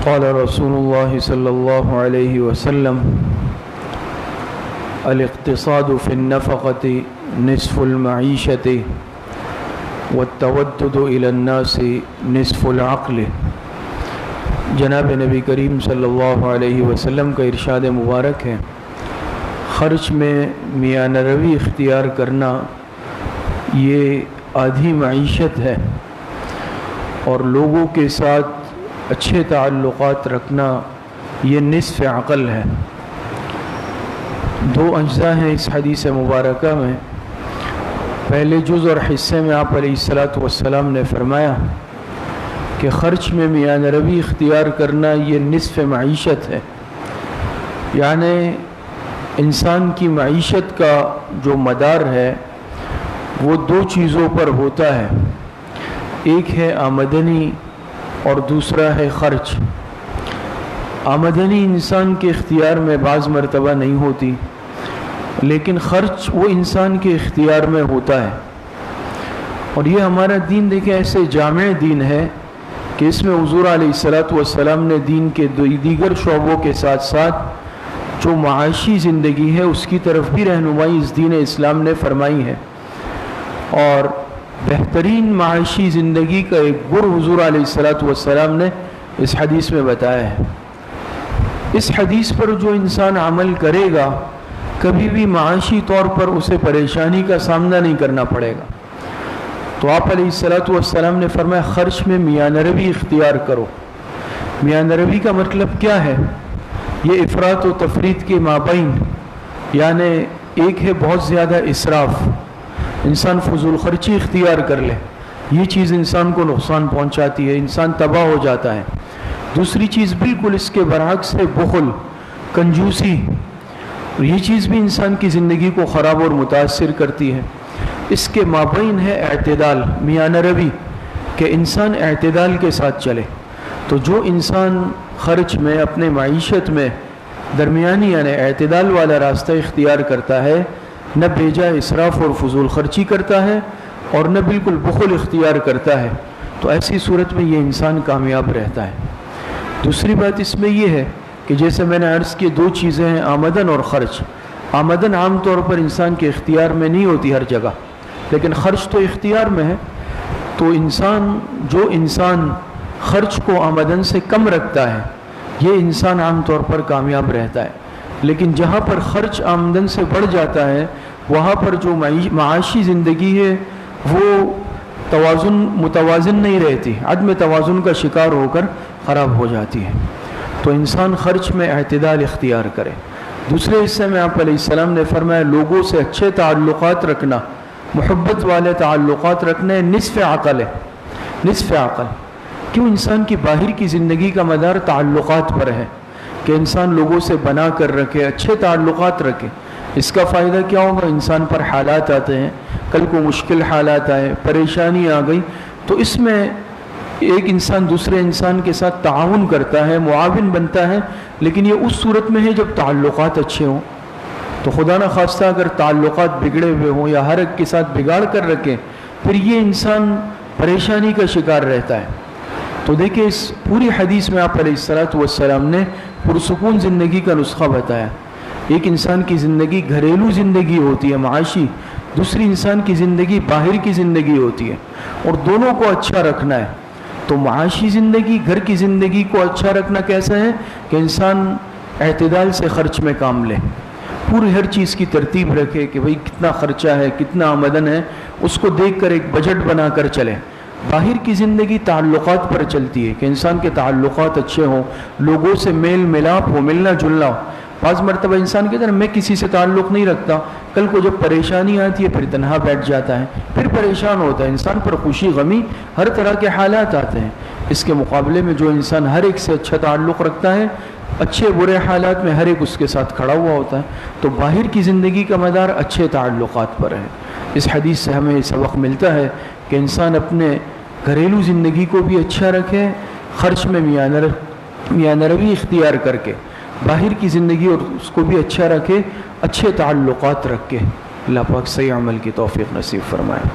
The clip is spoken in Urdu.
قال رسول الله صلى الله عليه وسلم الاقتصاد في النفقة نصف المعيشة والتودد إلى الناس نصف العقل۔ جناب نبی کریم صلی اللہ علیہ وسلم کا ارشاد مبارک ہے، خرچ میں میانہ روی اختیار کرنا یہ آدھی معیشت ہے، اور لوگوں کے ساتھ اچھے تعلقات رکھنا یہ نصف عقل ہے۔ دو اجزاء ہیں اس حدیث مبارکہ میں۔ پہلے جز اور حصے میں آپ علیہ الصلاۃ والسلام نے فرمایا کہ خرچ میں میانہ روی اختیار کرنا یہ نصف معیشت ہے، یعنی انسان کی معیشت کا جو مدار ہے وہ دو چیزوں پر ہوتا ہے، ایک ہے آمدنی اور دوسرا ہے خرچ۔ آمدنی انسان کے اختیار میں بعض مرتبہ نہیں ہوتی، لیکن خرچ وہ انسان کے اختیار میں ہوتا ہے۔ اور یہ ہمارا دین دیکھیں ایسے جامع دین ہے کہ اس میں حضور علیہ الصلاۃ والسلام نے دین کے دیگر شعبوں کے ساتھ ساتھ جو معاشی زندگی ہے اس کی طرف بھی رہنمائی اس دین اسلام نے فرمائی ہے، اور بہترین معاشی زندگی کا ایک گر حضور علیہ الصلاۃ والسلام نے اس حدیث میں بتایا ہے۔ اس حدیث پر جو انسان عمل کرے گا کبھی بھی معاشی طور پر اسے پریشانی کا سامنا نہیں کرنا پڑے گا۔ تو آپ علیہ الصلاۃ والسلام نے فرمایا خرچ میں میانہ روی اختیار کرو۔ میانہ روی کا مطلب کیا ہے؟ یہ افراط و تفریط کے مابین، یعنی ایک ہے بہت زیادہ اسراف، انسان فضول خرچی اختیار کر لے، یہ چیز انسان کو نقصان پہنچاتی ہے، انسان تباہ ہو جاتا ہے۔ دوسری چیز بالکل اس کے برعکس ہے بخل، کنجوسی، اور یہ چیز بھی انسان کی زندگی کو خراب اور متاثر کرتی ہے۔ اس کے مابین ہے اعتدال، میانہ روی، کہ انسان اعتدال کے ساتھ چلے۔ تو جو انسان خرچ میں اپنے معیشت میں درمیانی یعنی اعتدال والا راستہ اختیار کرتا ہے، نہ بیجا اسراف اور فضول خرچی کرتا ہے اور نہ بالکل بخل اختیار کرتا ہے، تو ایسی صورت میں یہ انسان کامیاب رہتا ہے۔ دوسری بات اس میں یہ ہے کہ جیسے میں نے عرض کی دو چیزیں ہیں، آمدن اور خرچ۔ آمدن عام طور پر انسان کے اختیار میں نہیں ہوتی ہر جگہ، لیکن خرچ تو اختیار میں ہے۔ تو جو انسان خرچ کو آمدن سے کم رکھتا ہے یہ انسان عام طور پر کامیاب رہتا ہے، لیکن جہاں پر خرچ آمدن سے بڑھ جاتا ہے وہاں پر جو معاشی زندگی ہے وہ متوازن نہیں رہتی، عدم توازن کا شکار ہو کر خراب ہو جاتی ہے۔ تو انسان خرچ میں اعتدال اختیار کرے۔ دوسرے حصے میں آپ علیہ السلام نے فرمایا لوگوں سے اچھے تعلقات رکھنا، محبت والے تعلقات رکھنا نصف عقل ہے۔ نصف عقل کیوں؟ انسان کی باہر کی زندگی کا مدار تعلقات پر ہے کہ انسان لوگوں سے بنا کر رکھے، اچھے تعلقات رکھے۔ اس کا فائدہ کیا ہوگا؟ انسان پر حالات آتے ہیں، کل کو مشکل حالات آئے، پریشانی آ گئی، تو اس میں ایک انسان دوسرے انسان کے ساتھ تعاون کرتا ہے، معاون بنتا ہے، لیکن یہ اس صورت میں ہے جب تعلقات اچھے ہوں۔ تو خدا نہ خواستہ اگر تعلقات بگڑے ہوئے ہوں یا ہر ایک کے ساتھ بگاڑ کر رکھیں پھر یہ انسان پریشانی کا شکار رہتا ہے۔ تو دیکھیں اس پوری حدیث میں آپ علیہ الصلاۃ والسلام نے پرسکون زندگی کا نسخہ بتایا۔ ایک انسان کی زندگی گھریلو زندگی ہوتی ہے معاشی، دوسری انسان کی زندگی باہر کی زندگی ہوتی ہے، اور دونوں کو اچھا رکھنا ہے۔ تو معاشی زندگی، گھر کی زندگی کو اچھا رکھنا کیسا ہے کہ انسان اعتدال سے خرچ میں کام لے، پوری ہر چیز کی ترتیب رکھے کہ بھئی کتنا خرچہ ہے، کتنا آمدن ہے، اس کو دیکھ کر ایک بجٹ بنا کر چلے۔ باہر کی زندگی تعلقات پر چلتی ہے کہ انسان کے تعلقات اچھے ہوں، لوگوں سے میل ملاپ ہو، ملنا جلنا ہو۔ بعض مرتبہ انسان کہتا ہے میں کسی سے تعلق نہیں رکھتا، کل کو جب پریشانی آتی ہے پھر تنہا بیٹھ جاتا ہے، پھر پریشان ہوتا ہے، انسان پر خوشی غمی ہر طرح کے حالات آتے ہیں۔ اس کے مقابلے میں جو انسان ہر ایک سے اچھا تعلق رکھتا ہے، اچھے برے حالات میں ہر ایک اس کے ساتھ کھڑا ہوا ہوتا ہے۔ تو باہر کی زندگی کا مدار اچھے تعلقات پر ہے۔ اس حدیث سے ہمیں یہ سبق ملتا ہے کہ انسان اپنے گھریلو زندگی کو بھی اچھا رکھے، خرچ میں میانہ روی اختیار کر کے، باہر کی زندگی اور اس کو بھی اچھا رکھے، اچھے تعلقات رکھ کے۔ اللہ پاک صحیح عمل کی توفیق نصیب فرمائے۔